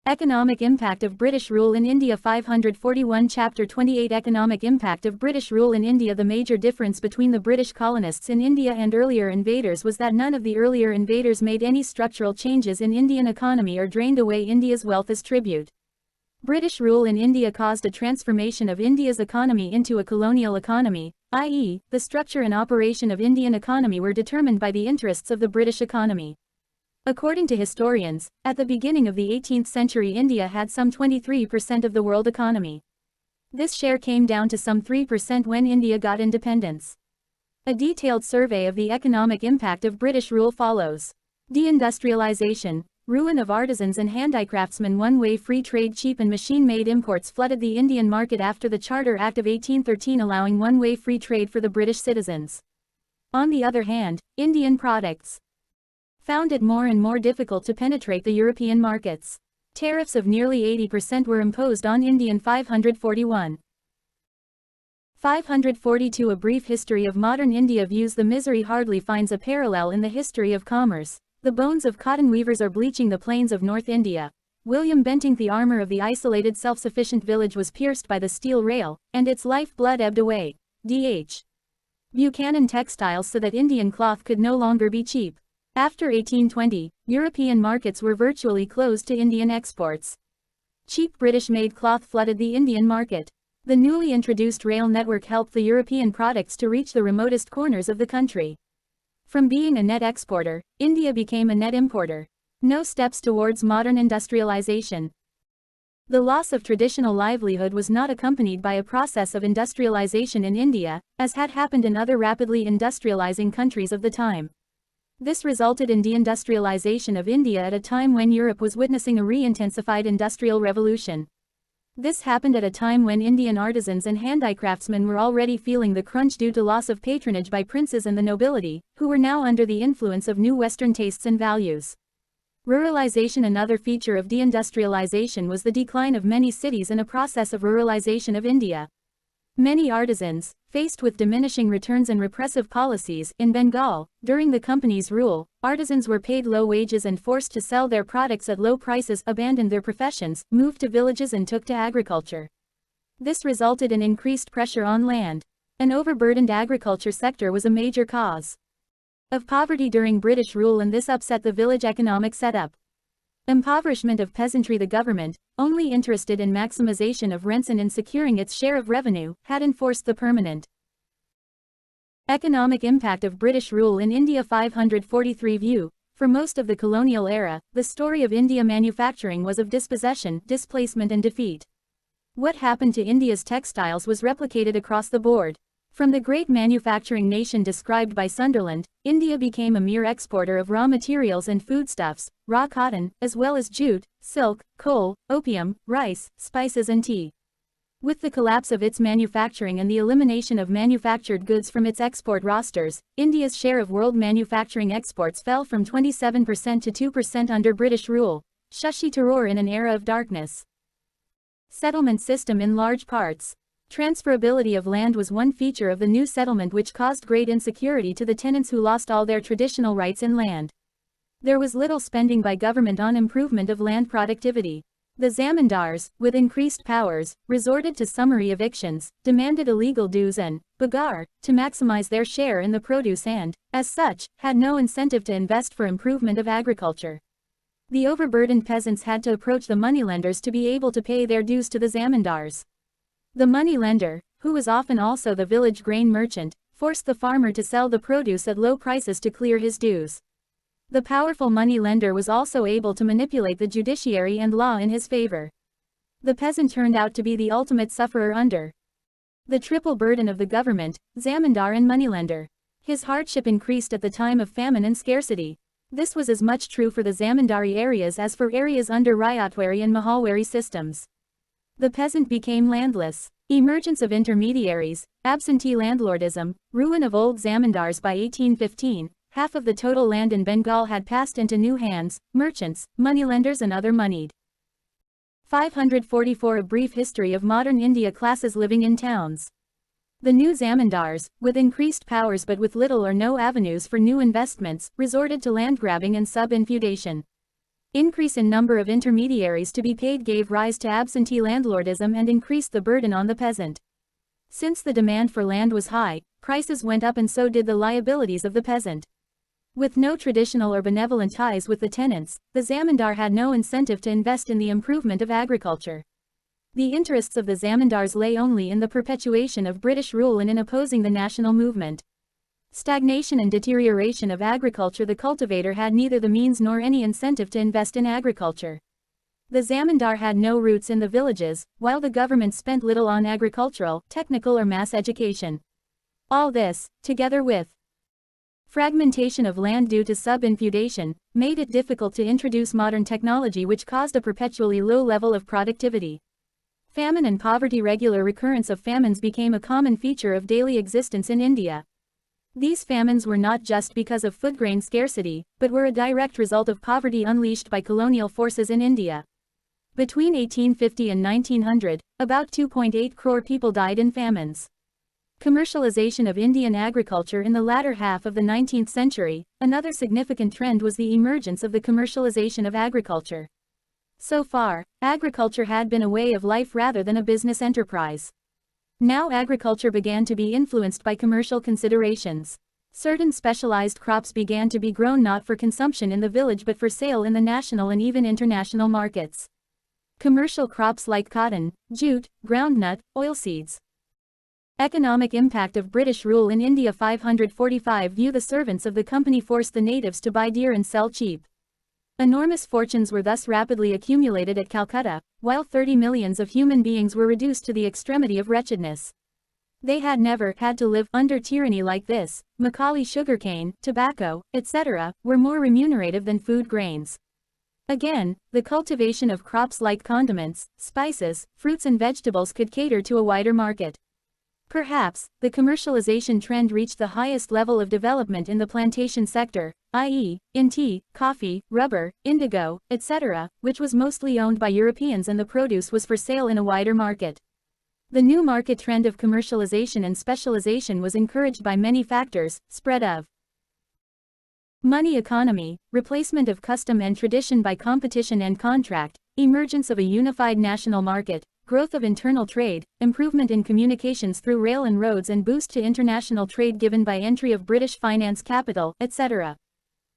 Economic impact of British rule in India 541 Chapter 28 Economic impact of British rule in India. The major difference between the British colonists in India and earlier invaders was that none of the earlier invaders made any structural changes in Indian economy or drained away India's wealth as tribute. British rule in India caused a transformation of India's economy into a colonial economy, i.e., the structure and operation of Indian economy were determined by the interests of the British economy. According to historians, at the beginning of the 18th century India had some 23% of the world economy. This share came down to some 3% when India got independence. A detailed survey of the economic impact of British rule follows. Deindustrialization, ruin of artisans and handicraftsmen. One-way free trade. Cheap and machine-made imports flooded the Indian market after the Charter Act of 1813 allowing one-way free trade for the British citizens. On the other hand, Indian products found it more and more difficult to penetrate the European markets. Tariffs of nearly 80% were imposed on Indian 541. 542 A brief history of modern India views the misery hardly finds a parallel in the history of commerce. The bones of cotton weavers are bleaching the plains of North India. William Bentinck. The armor of the isolated self-sufficient village was pierced by the steel rail, and its life-blood ebbed away. D.H. Buchanan. Textiles so that Indian cloth could no longer be cheap. After 1820, European markets were virtually closed to Indian exports. Cheap British-made cloth flooded the Indian market. The newly introduced rail network helped the European products to reach the remotest corners of the country. From being a net exporter, India became a net importer. No steps towards modern industrialization. The loss of traditional livelihood was not accompanied by a process of industrialization in India, as had happened in other rapidly industrializing countries of the time. This resulted in deindustrialization of India at a time when Europe was witnessing a re-intensified industrial revolution. This happened at a time when Indian artisans and handicraftsmen were already feeling the crunch due to loss of patronage by princes and the nobility, who were now under the influence of new Western tastes and values. Ruralization. Another feature of deindustrialization was the decline of many cities and a process of ruralization of India. Many artisans, faced with diminishing returns and repressive policies in Bengal, during the company's rule, artisans were paid low wages and forced to sell their products at low prices, abandoned their professions, moved to villages and took to agriculture. This resulted in increased pressure on land. An overburdened agriculture sector was a major cause of poverty during British rule, and this upset the village economic setup. Impoverishment of peasantry. The government, only interested in maximization of rents and in securing its share of revenue, had enforced the permanent economic impact of British rule in India. 543 View. For most of the colonial era, the story of India manufacturing was of dispossession, displacement and defeat. What happened to India's textiles was replicated across the board. From the great manufacturing nation described by Sunderland, India became a mere exporter of raw materials and foodstuffs, raw cotton, as well as jute, silk, coal, opium, rice, spices and tea. With the collapse of its manufacturing and the elimination of manufactured goods from its export rosters, India's share of world manufacturing exports fell from 27% to 2% under British rule. Shashi Tharoor. In an era of darkness. Settlement system. In large parts, transferability of land was one feature of the new settlement which caused great insecurity to the tenants who lost all their traditional rights in land. There was little spending by government on improvement of land productivity. The zamindars, with increased powers, resorted to summary evictions, demanded illegal dues and bagar to maximize their share in the produce and, as such, had no incentive to invest for improvement of agriculture. The overburdened peasants had to approach the moneylenders to be able to pay their dues to the zamindars. The moneylender, who was often also the village grain merchant, forced the farmer to sell the produce at low prices to clear his dues. The powerful moneylender was also able to manipulate the judiciary and law in his favor. The peasant turned out to be the ultimate sufferer under the triple burden of the government, zamindar and moneylender. His hardship increased at the time of famine and scarcity. This was as much true for the zamindari areas as for areas under Ryotwari and Mahalwari systems. The peasant became landless. Emergence of intermediaries, absentee landlordism, ruin of old zamindars. By 1815, half of the total land in Bengal had passed into new hands, merchants, moneylenders and other moneyed. 544 A brief history of modern India. Classes living in towns. The new zamindars, with increased powers but with little or no avenues for new investments, resorted to land grabbing and sub-infeudation. Increase in number of intermediaries to be paid gave rise to absentee landlordism and increased the burden on the peasant. Since the demand for land was high, prices went up and so did the liabilities of the peasant. With no traditional or benevolent ties with the tenants, the zamindar had no incentive to invest in the improvement of agriculture. The interests of the zamindars lay only in the perpetuation of British rule and in opposing the national movement. Stagnation and deterioration of agriculture. The cultivator had neither the means nor any incentive to invest in agriculture. The zamindar had no roots in the villages, while the government spent little on agricultural, technical or mass education. All this, together with fragmentation of land due to sub-infeudation, made it difficult to introduce modern technology, which caused a perpetually low level of productivity. Famine and poverty. Regular recurrence of famines became a common feature of daily existence in India. These famines were not just because of food grain scarcity, but were a direct result of poverty unleashed by colonial forces in India. Between 1850 and 1900, about 2.8 crore people died in famines. Commercialization of Indian agriculture. In the latter half of the 19th century, another significant trend was the emergence of the commercialization of agriculture. So far, agriculture had been a way of life rather than a business enterprise. Now agriculture began to be influenced by commercial considerations. Certain specialized crops began to be grown not for consumption in the village but for sale in the national and even international markets. Commercial crops like cotton, jute, groundnut, oilseeds. Economic impact of British rule in India. 545 View. The servants of the company forced the natives to buy dear and sell cheap. Enormous fortunes were thus rapidly accumulated at Calcutta, while 30 millions of human beings were reduced to the extremity of wretchedness. They had never had to live under tyranny like this. Macaulay, sugarcane, tobacco, etc., were more remunerative than food grains. Again, the cultivation of crops like condiments, spices, fruits and vegetables could cater to a wider market. Perhaps, the commercialization trend reached the highest level of development in the plantation sector, i.e., in tea, coffee, rubber, indigo, etc., which was mostly owned by Europeans, and the produce was for sale in a wider market. The new market trend of commercialization and specialization was encouraged by many factors: spread of money economy, replacement of custom and tradition by competition and contract, emergence of a unified national market, growth of internal trade, improvement in communications through rail and roads, and boost to international trade given by entry of British finance capital, etc.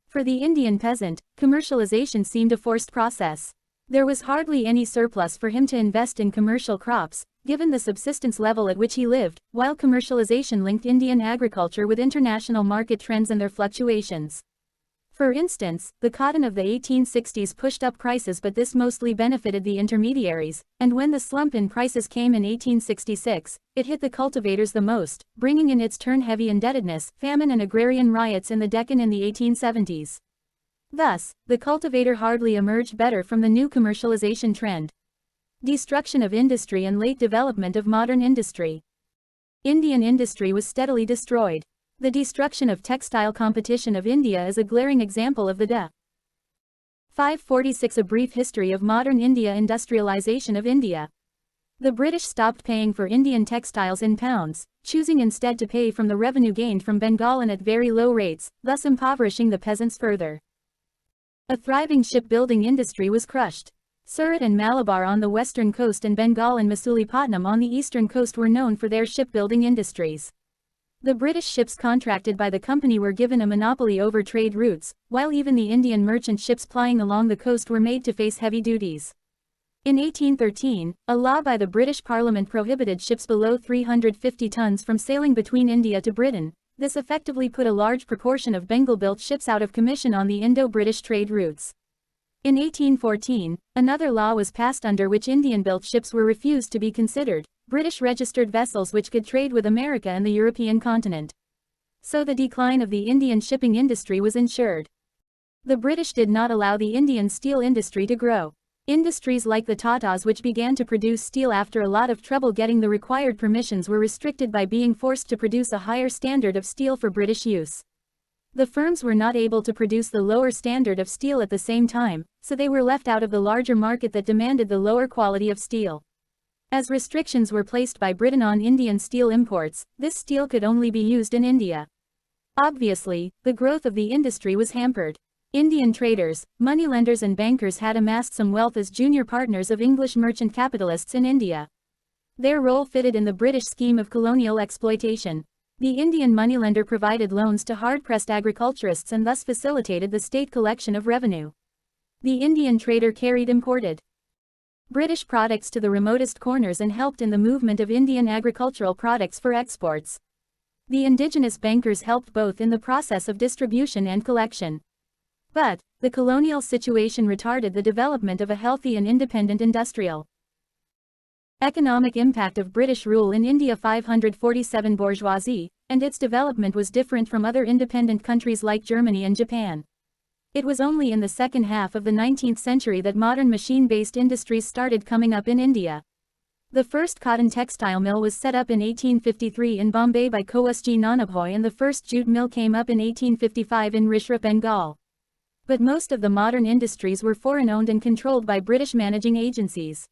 For the Indian peasant, commercialization seemed a forced process. There was hardly any surplus for him to invest in commercial crops, given the subsistence level at which he lived, while commercialization linked Indian agriculture with international market trends and their fluctuations. For instance, the cotton of the 1860s pushed up prices, but this mostly benefited the intermediaries, and when the slump in prices came in 1866, it hit the cultivators the most, bringing in its turn heavy indebtedness, famine and agrarian riots in the Deccan in the 1870s. Thus, the cultivator hardly emerged better from the new commercialization trend. Destruction of industry and late development of modern industry. Indian industry was steadily destroyed. The destruction of textile competition of India is a glaring example of the 546 A brief history of modern India. Industrialization of India. The British stopped paying for Indian textiles in pounds, choosing instead to pay from the revenue gained from Bengal and at very low rates, thus impoverishing the peasants further. A thriving shipbuilding industry was crushed. Surat and Malabar on the western coast and Bengal and Masulipatam on the eastern coast were known for their shipbuilding industries. The British ships contracted by the company were given a monopoly over trade routes, while even the Indian merchant ships plying along the coast were made to face heavy duties. In 1813, a law by the British Parliament prohibited ships below 350 tons from sailing between India to Britain. This effectively put a large proportion of Bengal-built ships out of commission on the Indo-British trade routes. In 1814, another law was passed under which Indian-built ships were refused to be considered British-registered vessels which could trade with America and the European continent. So the decline of the Indian shipping industry was ensured. The British did not allow the Indian steel industry to grow. Industries like the Tatas, which began to produce steel after a lot of trouble getting the required permissions, were restricted by being forced to produce a higher standard of steel for British use. The firms were not able to produce the lower standard of steel at the same time, so they were left out of the larger market that demanded the lower quality of steel. As restrictions were placed by Britain on Indian steel imports, this steel could only be used in India. Obviously, the growth of the industry was hampered. Indian traders, moneylenders and bankers had amassed some wealth as junior partners of English merchant capitalists in India. Their role fitted in the British scheme of colonial exploitation. The Indian moneylender provided loans to hard-pressed agriculturists and thus facilitated the state collection of revenue. The Indian trader carried imported British products to the remotest corners and helped in the movement of Indian agricultural products for exports. The indigenous bankers helped both in the process of distribution and collection. But, the colonial situation retarded the development of a healthy and independent industrial. Economic impact of British rule in India. 547 bourgeoisie, and its development was different from other independent countries like Germany and Japan. It was only in the second half of the 19th century that modern machine-based industries started coming up in India. The first cotton textile mill was set up in 1853 in Bombay by Kowasji Nanabhoy, and the first jute mill came up in 1855 in Rishra, Bengal. But most of the modern industries were foreign-owned and controlled by British managing agencies.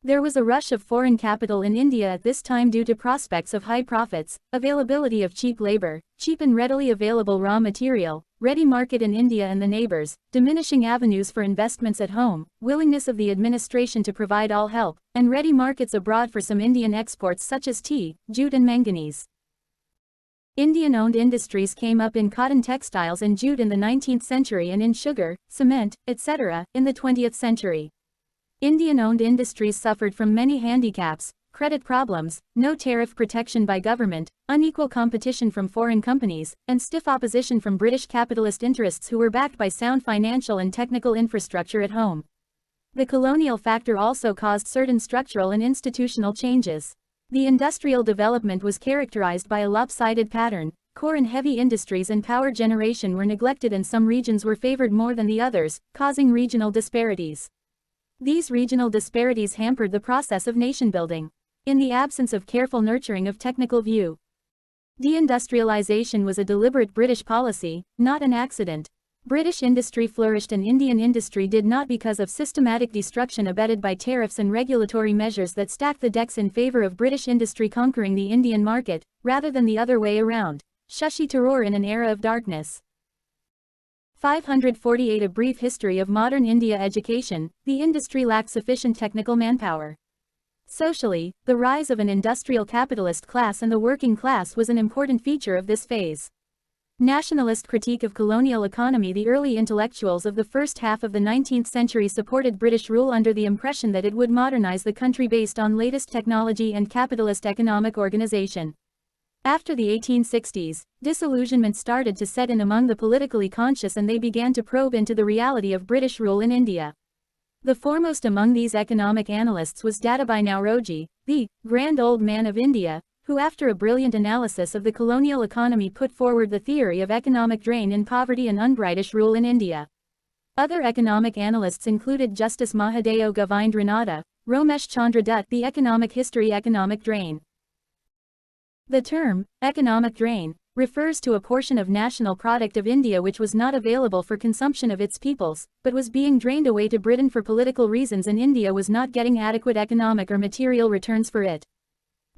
There was a rush of foreign capital in India at this time due to prospects of high profits, availability of cheap labor, cheap and readily available raw material, ready market in India and the neighbors, diminishing avenues for investments at home, willingness of the administration to provide all help, and ready markets abroad for some Indian exports such as tea, jute and manganese. Indian-owned industries came up in cotton textiles and jute in the 19th century and in sugar, cement, etc., in the 20th century. Indian-owned industries suffered from many handicaps: credit problems, no tariff protection by government, unequal competition from foreign companies, and stiff opposition from British capitalist interests who were backed by sound financial and technical infrastructure at home. The colonial factor also caused certain structural and institutional changes. The industrial development was characterized by a lopsided pattern. Core and heavy industries and power generation were neglected, and some regions were favored more than the others, causing regional disparities. These regional disparities hampered the process of nation-building. In the absence of careful nurturing of technical view, deindustrialization was a deliberate British policy, not an accident. British industry flourished and Indian industry did not because of systematic destruction abetted by tariffs and regulatory measures that stacked the decks in favor of British industry conquering the Indian market, rather than the other way around. Shashi Tharoor in an Era of Darkness. 548 A brief history of modern India education. The industry lacked sufficient technical manpower. Socially, the rise of an industrial capitalist class and the working class was an important feature of this phase. Nationalist critique of colonial economy. The early intellectuals of the first half of the 19th century supported British rule under the impression that it would modernize the country based on latest technology and capitalist economic organization. After the 1860s, disillusionment started to set in among the politically conscious, and they began to probe into the reality of British rule in India. The foremost among these economic analysts was Dadabhai Naoroji, the grand old man of India, who after a brilliant analysis of the colonial economy put forward the theory of economic drain in poverty and un-British rule in India. Other economic analysts included Justice Mahadeo Govindranatha, Romesh Chandra Dutt. The Economic History. Economic drain. The term, economic drain, refers to a portion of national product of India which was not available for consumption of its peoples, but was being drained away to Britain for political reasons, and India was not getting adequate economic or material returns for it.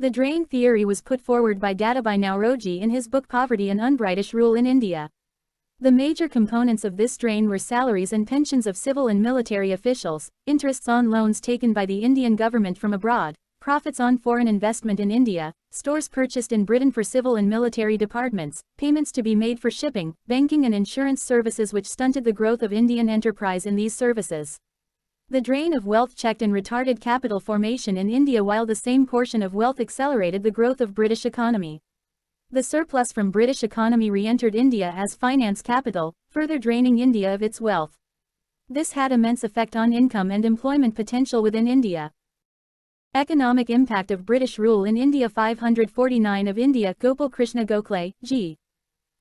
The drain theory was put forward by Dadabhai Naoroji in his book Poverty and Un-British Rule in India. The major components of this drain were salaries and pensions of civil and military officials, interests on loans taken by the Indian government from abroad, profits on foreign investment in India, stores purchased in Britain for civil and military departments, payments to be made for shipping, banking and insurance services, which stunted the growth of Indian enterprise in these services. The drain of wealth checked and retarded capital formation in India, while the same portion of wealth accelerated the growth of British economy. The surplus from British economy re-entered India as finance capital, further draining India of its wealth. This had immense effect on income and employment potential within India. Economic impact of British rule in India. 549 of India. Gopal Krishna Gokhale, G.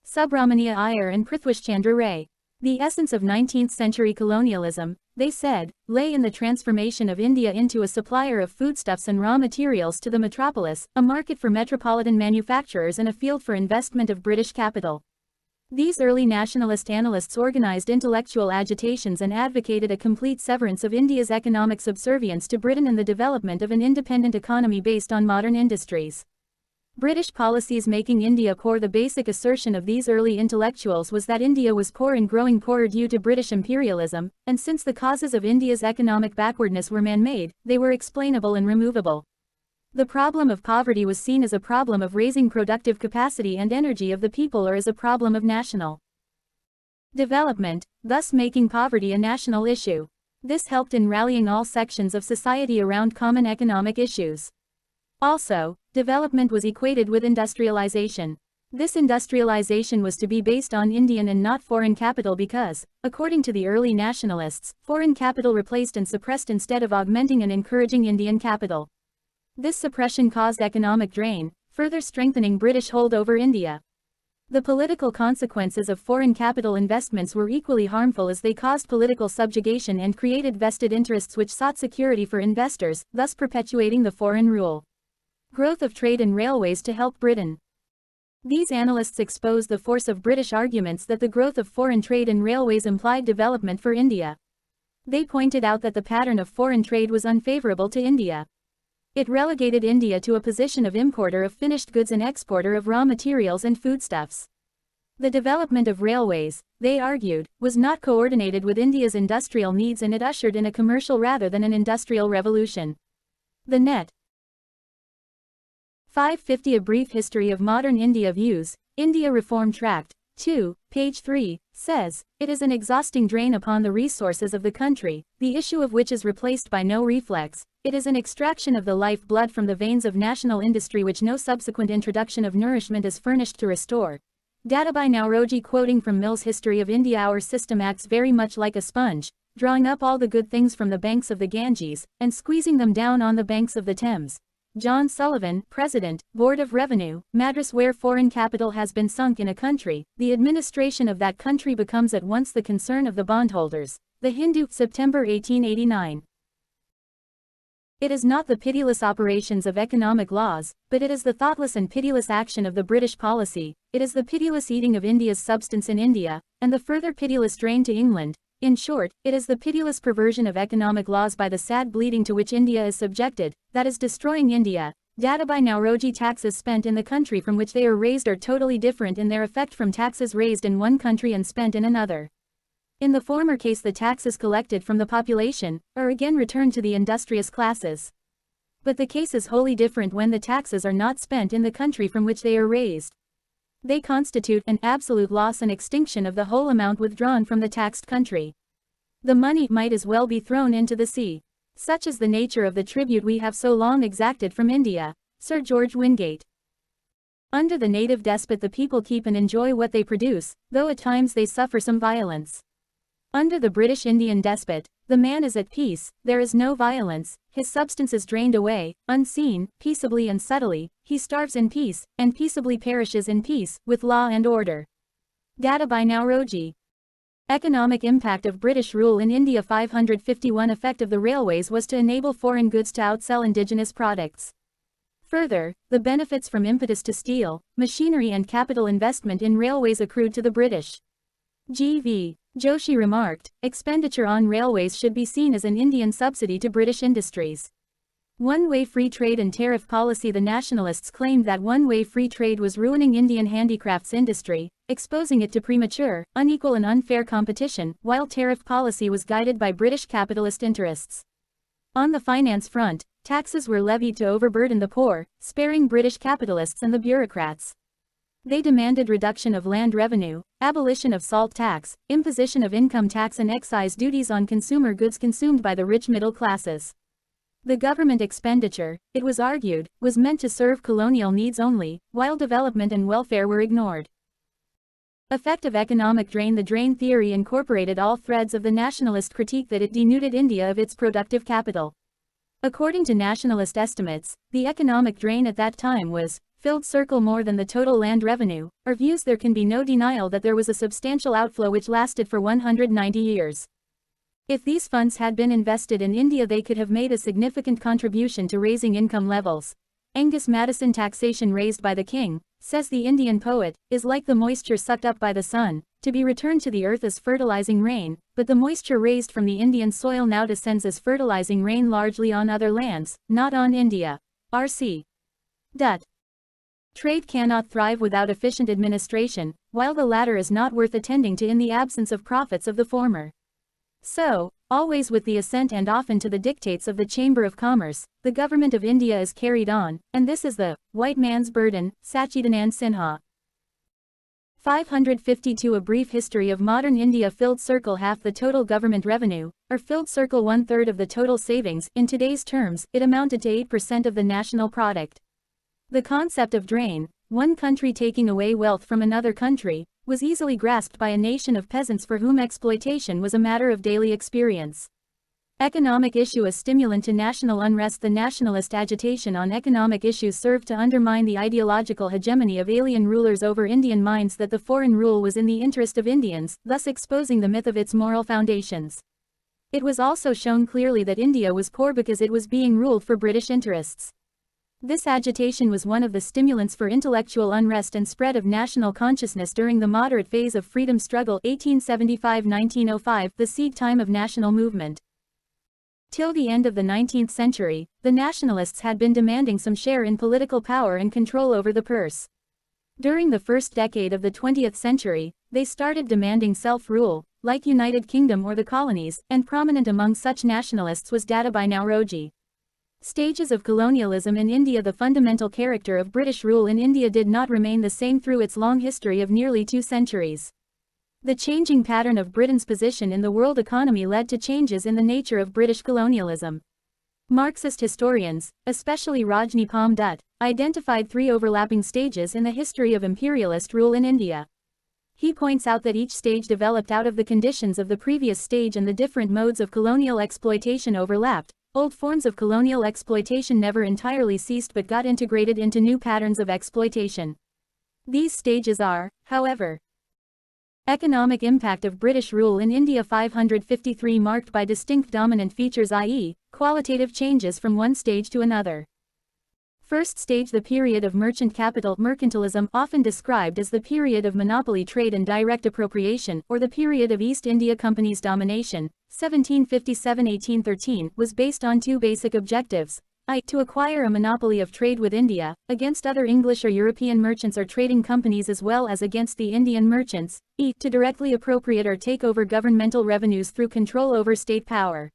Subramania Iyer and Prithwish Chandra Ray. The essence of 19th century colonialism, they said, lay in the transformation of India into a supplier of foodstuffs and raw materials to the metropolis, a market for metropolitan manufacturers and a field for investment of British capital. These early nationalist analysts organized intellectual agitations and advocated a complete severance of India's economic subservience to Britain and the development of an independent economy based on modern industries. British policies making India poor. The basic assertion of these early intellectuals was that India was poor and growing poorer due to British imperialism, and since the causes of India's economic backwardness were man-made, they were explainable and removable. The problem of poverty was seen as a problem of raising productive capacity and energy of the people or as a problem of national development, thus making poverty a national issue. This helped in rallying all sections of society around common economic issues. Also, development was equated with industrialization. This industrialization was to be based on Indian and not foreign capital because, according to the early nationalists, foreign capital replaced and suppressed instead of augmenting and encouraging Indian capital. This suppression caused economic drain, further strengthening British hold over India. The political consequences of foreign capital investments were equally harmful as they caused political subjugation and created vested interests which sought security for investors, thus perpetuating the foreign rule. Growth of trade and railways to help Britain. These analysts expose the force of British arguments that the growth of foreign trade and railways implied development for India. They pointed out that the pattern of foreign trade was unfavorable to India. It relegated India to a position of importer of finished goods and exporter of raw materials and foodstuffs. The development of railways, they argued, was not coordinated with India's industrial needs and it ushered in a commercial rather than an industrial revolution. The net 550 A Brief History of Modern India Views, India Reform Tract, 2, page 3, says, it is an exhausting drain upon the resources of the country, the issue of which is replaced by no reflex. It is an extraction of the life blood from the veins of national industry which no subsequent introduction of nourishment is furnished to restore. Data by Nauroji quoting from Mill's History of India. Our system acts very much like a sponge, drawing up all the good things from the banks of the Ganges, and squeezing them down on the banks of the Thames. John Sullivan, President, Board of Revenue, Madras. Where foreign capital has been sunk in a country, the administration of that country becomes at once the concern of the bondholders. The Hindu, September 1889. It is not the pitiless operations of economic laws, but it is the thoughtless and pitiless action of the British policy, it is the pitiless eating of India's substance in India, and the further pitiless drain to England. In short, it is the pitiless perversion of economic laws by the sad bleeding to which India is subjected, that is destroying India. Data by Nauroji. Taxes spent in the country from which they are raised are totally different in their effect from taxes raised in one country and spent in another. In the former case the taxes collected from the population are again returned to the industrious classes. But the case is wholly different when the taxes are not spent in the country from which they are raised. They constitute an absolute loss and extinction of the whole amount withdrawn from the taxed country. The money might as well be thrown into the sea. Such is the nature of the tribute we have so long exacted from India. Sir George Wingate. Under the native despot the people keep and enjoy what they produce, though at times they suffer some violence. Under the British Indian despot, the man is at peace, there is no violence, his substance is drained away, unseen, peaceably and subtly, he starves in peace, and peaceably perishes in peace, with law and order. Data by Nauroji. Economic impact of British rule in India. 551 Effect of the railways was to enable foreign goods to outsell indigenous products. Further, the benefits from impetus to steel, machinery and capital investment in railways accrued to the British. G.V. Joshi remarked, expenditure on railways should be seen as an Indian subsidy to British industries. One-way free trade and tariff policy. The nationalists claimed that one-way free trade was ruining Indian handicrafts industry, exposing it to premature, unequal and unfair competition, while tariff policy was guided by British capitalist interests. On the finance front, taxes were levied to overburden the poor, sparing British capitalists and the bureaucrats. They demanded reduction of land revenue, abolition of salt tax, imposition of income tax and excise duties on consumer goods consumed by the rich middle classes. The government expenditure, it was argued, was meant to serve colonial needs only, while development and welfare were ignored. Effect of economic drain. The drain theory incorporated all threads of the nationalist critique that it denuded India of its productive capital. According to nationalist estimates, the economic drain at that time was filled circle more than the total land revenue, or views. There can be no denial that there was a substantial outflow which lasted for 190 years. If these funds had been invested in India they could have made a significant contribution to raising income levels. Angus Madison. Taxation raised by the king, says the Indian poet, is like the moisture sucked up by the sun, to be returned to the earth as fertilizing rain, but the moisture raised from the Indian soil now descends as fertilizing rain largely on other lands, not on India. R.C. Dutt. Trade cannot thrive without efficient administration, while the latter is not worth attending to in the absence of profits of the former. So, always with the assent and often to the dictates of the Chamber of Commerce, the government of India is carried on, and this is the white man's burden. Sachidanand Sinha. 552 A brief history of modern India. Filled circle half the total government revenue, or filled circle 1/3 of the total savings. In today's terms, it amounted to 8% of the national product. The concept of drain, one country taking away wealth from another country, was easily grasped by a nation of peasants for whom exploitation was a matter of daily experience. Economic issue. A stimulant to national unrest. The nationalist agitation on economic issues served to undermine the ideological hegemony of alien rulers over Indian minds that the foreign rule was in the interest of Indians, thus exposing the myth of its moral foundations. It was also shown clearly that India was poor because it was being ruled for British interests. This agitation was one of the stimulants for intellectual unrest and spread of national consciousness during the moderate phase of freedom struggle 1875–1905, the seed time of national movement. Till the end of the 19th century, the nationalists had been demanding some share in political power and control over the purse. During the first decade of the 20th century, they started demanding self-rule, like United Kingdom or the colonies, and prominent among such nationalists was Dadabhai Naoroji. Stages of colonialism in India. The fundamental character of British rule in India did not remain the same through its long history of nearly 2 centuries. The changing pattern of Britain's position in the world economy led to changes in the nature of British colonialism. Marxist historians, especially Rajni Palm Dutt, identified 3 overlapping stages in the history of imperialist rule in India. He points out that each stage developed out of the conditions of the previous stage and the different modes of colonial exploitation overlapped. Old forms of colonial exploitation never entirely ceased but got integrated into new patterns of exploitation. These stages are, however, economic impact of British rule in India. 553 Marked by distinct dominant features, i.e., qualitative changes from one stage to another. First stage. The period of merchant capital mercantilism, often described as the period of monopoly trade and direct appropriation, or the period of East India Company's domination, 1757–1813, was based on 2 basic objectives. To acquire a monopoly of trade with India, against other English or European merchants or trading companies as well as against the Indian merchants. To directly appropriate or take over governmental revenues through control over state power.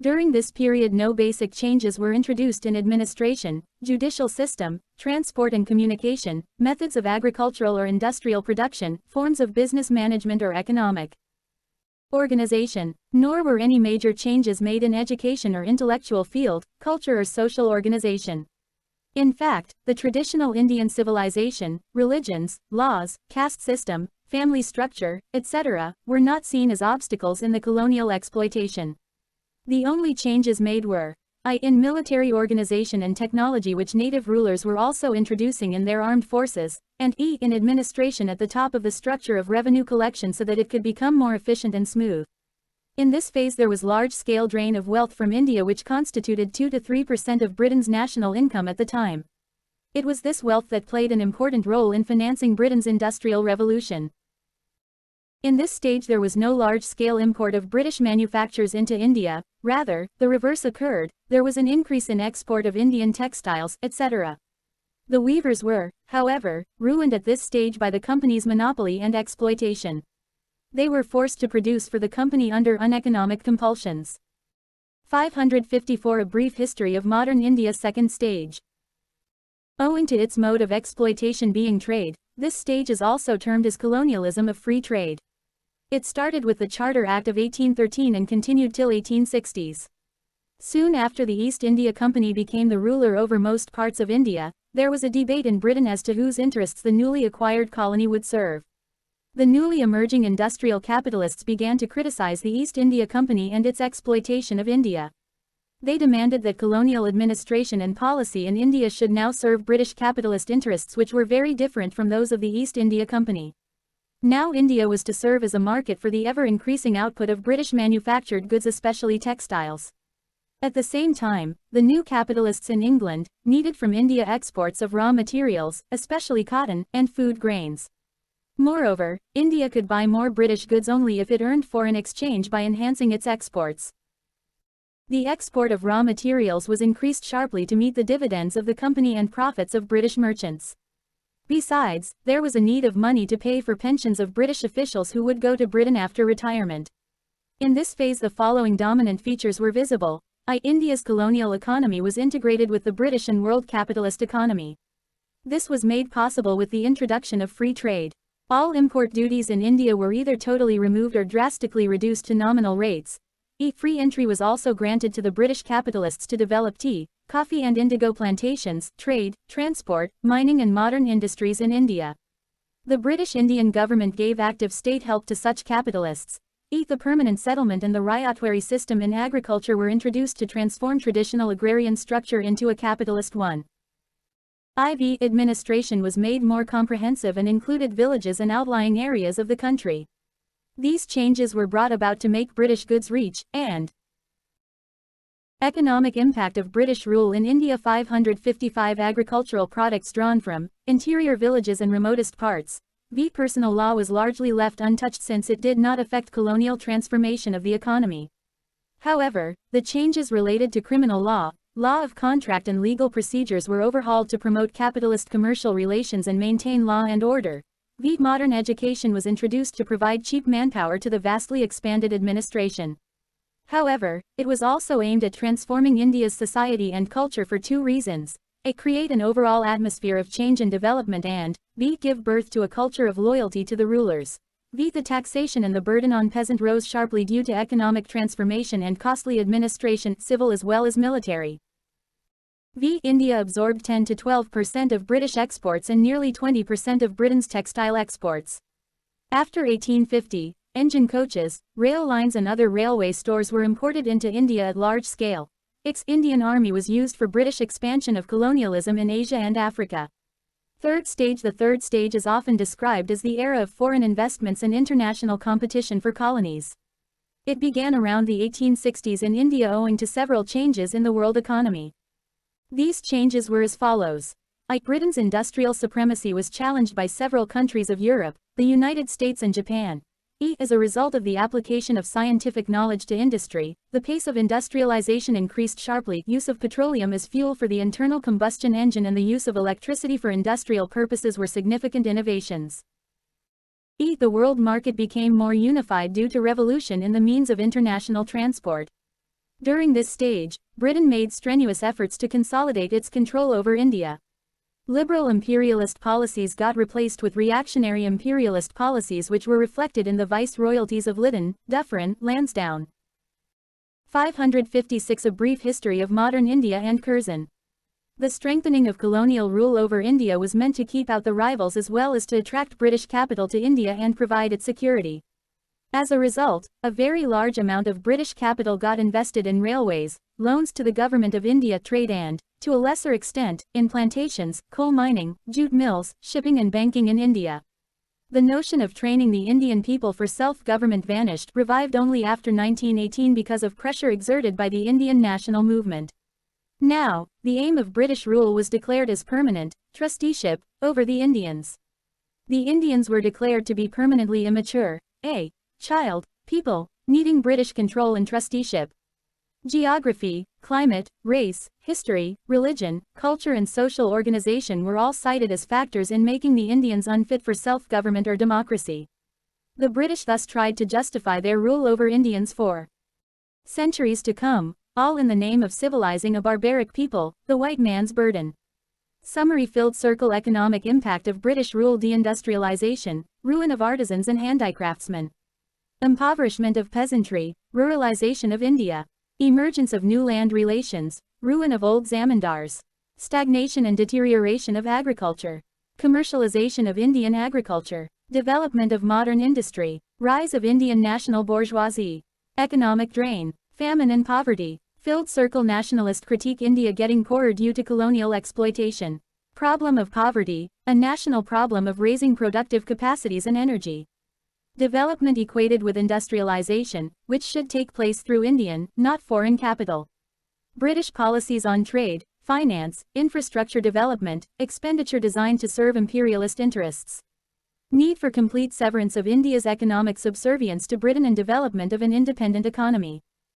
During this period no basic changes were introduced in administration, judicial system, transport and communication, methods of agricultural or industrial production, forms of business management or economic organization, nor were any major changes made in education or intellectual field, culture or social organization. In fact, the traditional Indian civilization, religions, laws, caste system, family structure, etc., were not seen as obstacles in the colonial exploitation. The only changes made were in military organization and technology, which native rulers were also introducing in their armed forces, and in administration at the top of the structure of revenue collection so that it could become more efficient and smooth. In this phase there was large-scale drain of wealth from India which constituted 2 to 3% of Britain's national income at the time. It was this wealth that played an important role in financing Britain's industrial revolution. In this stage there was no large-scale import of British manufactures into India, rather, the reverse occurred, there was an increase in export of Indian textiles, etc. The weavers were, however, ruined at this stage by the company's monopoly and exploitation. They were forced to produce for the company under uneconomic compulsions. 554 A brief history of modern India. Second stage. Owing to its mode of exploitation being trade, this stage is also termed as colonialism of free trade. It started with the Charter Act of 1813 and continued till 1860s. Soon after the East India Company became the ruler over most parts of India, there was a debate in Britain as to whose interests the newly acquired colony would serve. The newly emerging industrial capitalists began to criticize the East India Company and its exploitation of India. They demanded that colonial administration and policy in India should now serve British capitalist interests which were very different from those of the East India Company. Now India was to serve as a market for the ever-increasing output of British manufactured goods, especially textiles. At the same time, the new capitalists in England needed from India exports of raw materials, especially cotton, and food grains. Moreover, India could buy more British goods only if it earned foreign exchange by enhancing its exports. The export of raw materials was increased sharply to meet the dividends of the company and profits of British merchants. Besides, there was a need of money to pay for pensions of British officials who would go to Britain after retirement. In this phase the following dominant features were visible. India's colonial economy was integrated with the British and world capitalist economy. This was made possible with the introduction of free trade. All import duties in India were either totally removed or drastically reduced to nominal rates. Free entry was also granted to the British capitalists to develop tea, coffee and indigo plantations, trade, transport, mining and modern industries in India. The British Indian government gave active state help to such capitalists. The permanent settlement and the ryotwari system in agriculture were introduced to transform traditional agrarian structure into a capitalist one. Administration was made more comprehensive and included villages and outlying areas of the country. These changes were brought about to make British goods reach, and economic impact of British rule in India. 555 agricultural products drawn from interior villages and remotest parts. Personal law was largely left untouched since it did not affect colonial transformation of the economy. However, the changes related to criminal law, law of contract and legal procedures were overhauled to promote capitalist commercial relations and maintain law and order. Modern education was introduced to provide cheap manpower to the vastly expanded administration. However, it was also aimed at transforming India's society and culture for two reasons. Create an overall atmosphere of change and development and give birth to a culture of loyalty to the rulers. The taxation and the burden on peasant rose sharply due to economic transformation and costly administration, civil as well as military. India absorbed 10 to 12% of British exports and nearly 20% of Britain's textile exports. After 1850, engine coaches, rail lines and other railway stores were imported into India at large scale. Indian Army was used for British expansion of colonialism in Asia and Africa. Third stage. The third stage is often described as the era of foreign investments and international competition for colonies. It began around the 1860s in India owing to several changes in the world economy. These changes were as follows. Britain's industrial supremacy was challenged by several countries of Europe, the United States and Japan. As a result of the application of scientific knowledge to industry, the pace of industrialization increased sharply. Use of petroleum as fuel for the internal combustion engine and the use of electricity for industrial purposes were significant innovations. The world market became more unified due to revolution in the means of international transport. During this stage, Britain made strenuous efforts to consolidate its control over India. Liberal imperialist policies got replaced with reactionary imperialist policies which were reflected in the viceroyalties of Lyddon, Dufferin, Lansdowne. 556 A brief history of modern India and Curzon. The strengthening of colonial rule over India was meant to keep out the rivals as well as to attract British capital to India and provide its security. As a result, a very large amount of British capital got invested in railways, loans to the Government of India, trade and, to a lesser extent, in plantations, coal mining, jute mills, shipping and banking in India. The notion of training the Indian people for self-government vanished, revived only after 1918 because of pressure exerted by the Indian national movement. Now, the aim of British rule was declared as permanent, trusteeship, over the Indians. The Indians were declared to be permanently immature, child, people, needing British control and trusteeship. Geography, climate, race, history, religion, culture and social organization were all cited as factors in making the Indians unfit for self-government or democracy. The British thus tried to justify their rule over Indians for centuries to come, all in the name of civilizing a barbaric people, the white man's burden. Summary. Filled circle. Economic impact of British rule. Deindustrialization, ruin of artisans and handicraftsmen. Impoverishment of peasantry, ruralization of India. Emergence of new land relations, ruin of old zamindars. Stagnation and deterioration of agriculture. Commercialization of Indian agriculture. Development of modern industry. Rise of Indian national bourgeoisie. Economic drain. Famine and poverty. Filled circle. Nationalist critique. India getting poorer due to colonial exploitation. Problem of poverty, a national problem of raising productive capacities and energy. Development equated with industrialization, which should take place through Indian, not foreign capital. British policies on trade, finance, infrastructure development, expenditure designed to serve imperialist interests. Need for complete severance of India's economic subservience to Britain and development of an independent economy.